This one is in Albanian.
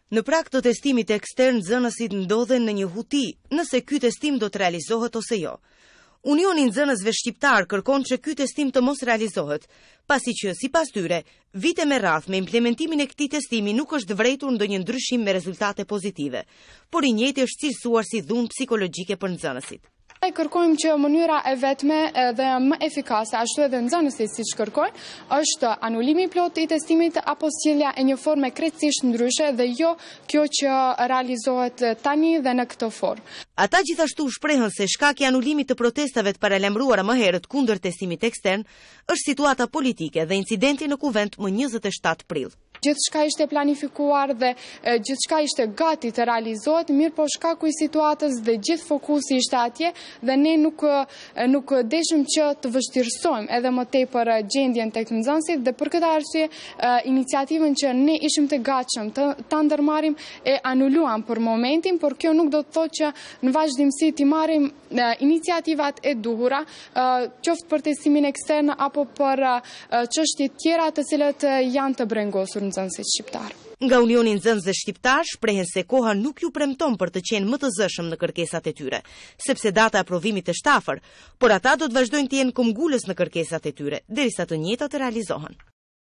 Në prag të testimit ekstern, nxënësit ndodhen në një huti, nëse ky testim do të realizohet ose jo. Unioni i nxënësve shqiptar kërkon që ky testim të mos realizohet, pasi që, sipas tyre, vite me radhë me implementimin e këtij testimi nuk është vërejtur ndonjë ndryshim me rezultate pozitive, por i njëjti është cilësuar si dhunë psikologjike për nxënësit. Kërkojmë që mënyra e vetme dhe më efikase, ashtu edhe nxënësit siç kërkojnë, është anulimi plot i testimit apo sjellja e një forme krejtësisht ndryshe dhe jo kjo që realizohet tani dhe në këtë formë. Ata gjithashtu shprehën se shkaki i anulimit të protestave të paralajmëruara më herët kundër testimit ekstern është situata politike dhe incidenti në Kuvent më 27 prill. Gjithçka ishte planifikuar dhe gjithçka ishte gati të realizohet, mirë po shkaku i situatës dhe gjithë fokusi ishte atje dhe ne nuk deshëm që të vështirësojmë edhe më tepër gjendjen tek nxënësit dhe për këtë arsye iniciativën që ne ishim të gatshëm ta ndërmarrim e anuluam për momentin, por kjo nuk do të thotë që në vazhdimsi të marrim iniciativat e duhura, qoftë për testimin ekstern apo për çështje tjera të cilat janë të brengosur nxënësit shqiptar. Nga Unioni i Nxënësve Shqiptar shprehen se koha nuk ju premton për të qenë më të zëshëm në kërkesat e tyre, sepse data e aprovimit është afër, por ata do të vazhdojnë të jenë këmbgulës në kërkesat e tyre derisa të njëjtat të realizohen.